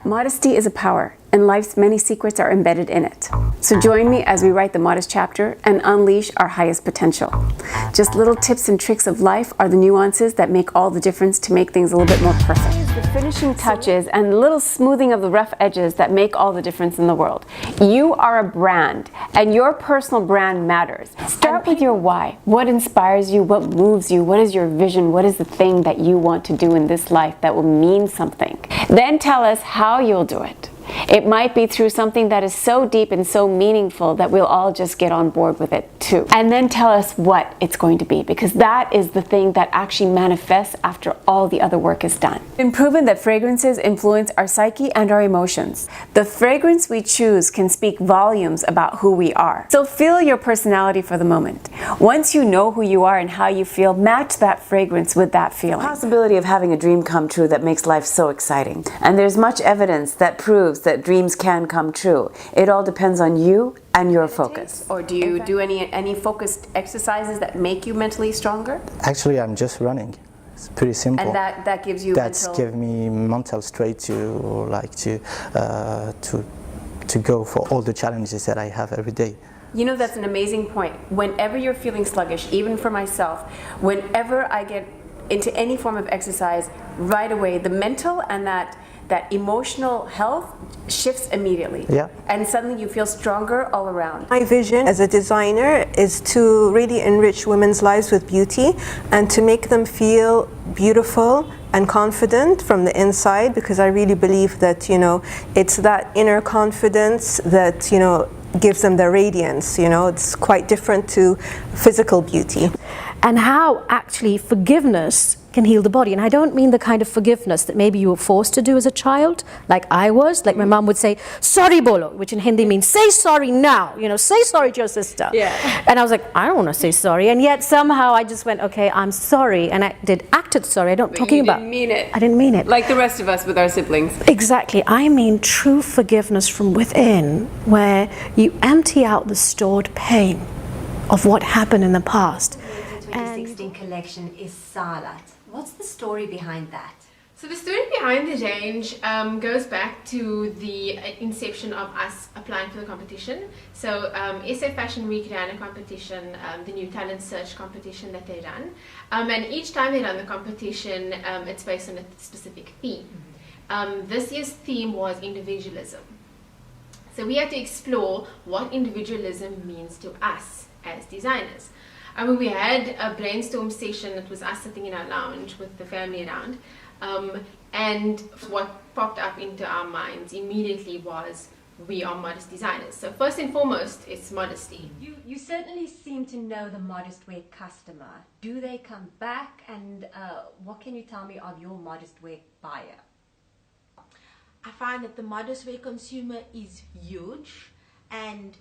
Modesty is a power, and life's many secrets are embedded in it. So join me as we write the modest chapter and unleash our highest potential. Just little tips and tricks of life are the nuances that make all the difference to make things a little bit more perfect. The finishing touches and the little smoothing of the rough edges that make all the difference in the world. You are a brand, and your personal brand matters. Start with your why. What inspires you? What moves you? What is your vision? What is the thing that you want to do in this life that will mean something? Then tell us how you'll do it. It might be through something that is so deep and so meaningful that we'll all just get on board with it too. And then tell us what it's going to be, because that is the thing that actually manifests after all the other work is done. It's been proven that fragrances influence our psyche and our emotions. The fragrance we choose can speak volumes about who we are. So feel your personality for the moment. Once you know who you are and how you feel, match that fragrance with that feeling. The possibility of having a dream come true that makes life so exciting. And there's much evidence that proves that dreams can come true. It all depends on you and your focus. Or do you do any focused exercises that make you mentally stronger? Actually, I'm just running. It's pretty simple. And that gives you That's give me mental strength to go for all the challenges that I have every day. You know, that's an amazing point. Whenever you're feeling sluggish, even for myself, whenever I get into any form of exercise, right away the mental and that emotional health shifts immediately. Yeah. And suddenly you feel stronger all around. My vision as a designer is to really enrich women's lives with beauty and to make them feel beautiful and confident from the inside, because I really believe that, you know, it's that inner confidence that, you know, gives them the radiance. You know, it's quite different to physical beauty. And how actually forgiveness can heal the body. And I don't mean the kind of forgiveness that maybe you were forced to do as a child, like I was. Like my mom would say, sorry bolo, which in Hindi means say sorry now, you know, say sorry to your sister. Yeah. And I was like, I don't want to say sorry. And yet somehow I just went, okay, I'm sorry. And I acted sorry. I don't But talking you about. didn't mean it. I didn't mean it. Like the rest of us with our siblings. Exactly. I mean true forgiveness from within, where you empty out the stored pain of what happened in the past. The 2016 collection is Salat. What's the story behind that? So the story behind the range goes back to the inception of us applying for the competition. So SA Fashion Week ran a competition, the new talent search competition that they run. And each time they run the competition, it's based on a specific theme. This year's theme was individualism. So we had to explore what individualism means to us as designers. I mean, we had a brainstorm session. It was us sitting in our lounge with the family around, and what popped up into our minds immediately was, we are modest designers. So first and foremost, it's modesty. You certainly seem to know the modest wear customer. Do they come back, and what can you tell me of your modest wear buyer? I find that the modest wear consumer is huge. And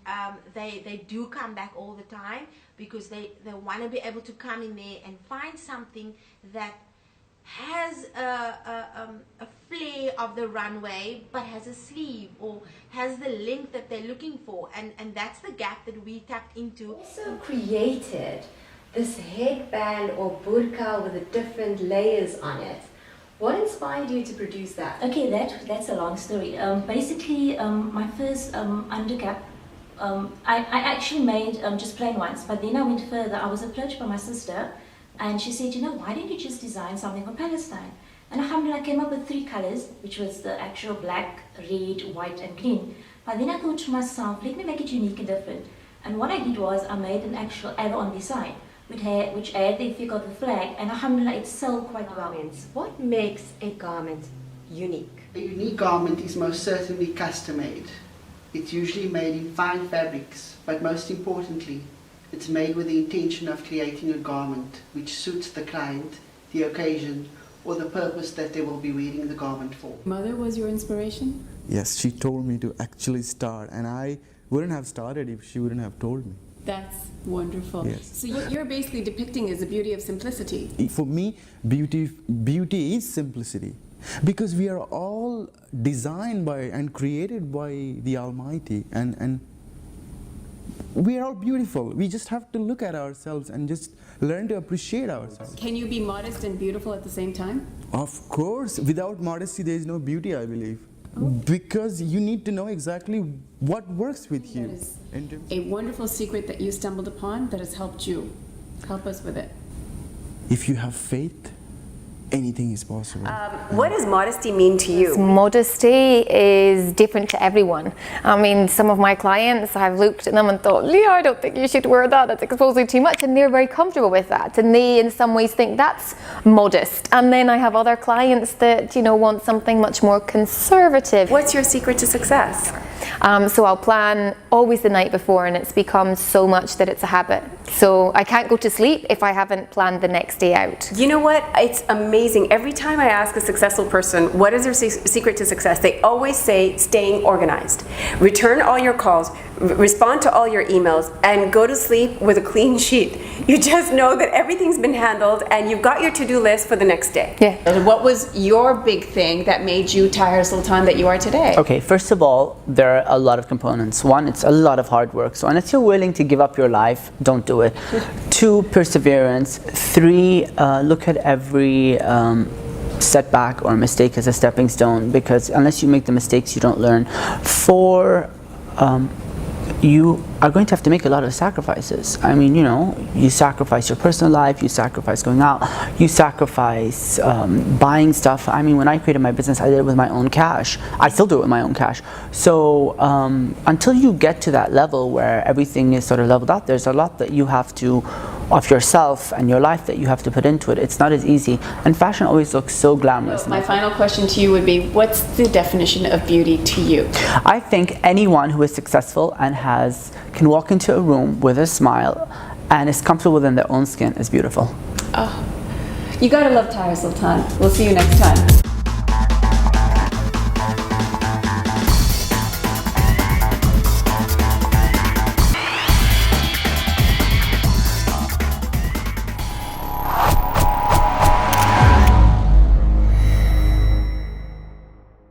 they do come back all the time, because they want to be able to come in there and find something that has a flare of the runway but has a sleeve or has the length that they're looking for, and that's the gap that we tapped into. Also created this headband or burqa with the different layers on it. What inspired you to produce that? Okay, that's a long story. Basically, my first undercap, I actually made just plain ones, but then I went further. I was approached by my sister, and she said, you know, why don't you just design something for Palestine? And alhamdulillah, I came up with 3 colors, which was the actual black, red, white, and green. But then I thought to myself, let me make it unique and different. And what I did was I made an actual arrow on the side, which had the effect of the flag, and alhamdulillah, it sold quite well. What makes a garment unique? A unique garment is most certainly custom made. It's usually made in fine fabrics, but most importantly, it's made with the intention of creating a garment which suits the client, the occasion, or the purpose that they will be wearing the garment for. Mother was your inspiration? Yes, she told me to actually start, and I wouldn't have started if she wouldn't have told me. That's wonderful. Yes. So you're basically depicting as the beauty of simplicity. For me, beauty is simplicity, because we are all designed by and created by the Almighty, and we are all beautiful. We just have to look at ourselves and just learn to appreciate ourselves. Can you be modest and beautiful at the same time? Of course, without modesty there is no beauty, I believe. Because you need to know exactly what works with you. That is a wonderful secret that you stumbled upon that has helped you. Help us with it. If you have faith, anything is possible. What does modesty mean to you? Modesty is different to everyone. I mean, some of my clients, I've looked at them and thought, Leah, I don't think you should wear that, that's exposing too much, and they're very comfortable with that, and they in some ways think that's modest. And then I have other clients that, you know, want something much more conservative. What's your secret to success? So I'll plan always the night before, and it's become so much that it's a habit. So I can't go to sleep if I haven't planned the next day out. You know what? It's amazing. Every time I ask a successful person, what is their secret to success? They always say staying organized. Return all your calls, respond to all your emails, and go to sleep with a clean sheet. You just know that everything's been handled and you've got your to-do list for the next day. Yeah. What was your big thing that made you Tahir Sultan that you are today? Okay, first of all, there are a lot of components. One, it's a lot of hard work. So unless you're willing to give up your life, don't do it. 2, perseverance. 3, look at every setback or mistake as a stepping stone, because unless you make the mistakes, you don't learn. 4, you are going to have to make a lot of sacrifices. I mean, you know, you sacrifice your personal life, you sacrifice going out, you sacrifice buying stuff. I mean, when I created my business, I did it with my own cash. I still do it with my own cash. So until you get to that level where everything is sort of leveled out, there's a lot that you have to, of yourself and your life, that you have to put into it. It's not as easy. And fashion always looks so glamorous. My final question to you would be, what's the definition of beauty to you? I think anyone who is successful and can walk into a room with a smile and is comfortable within their own skin is beautiful. Oh, you gotta love Tahir Sultan. We'll see you next time.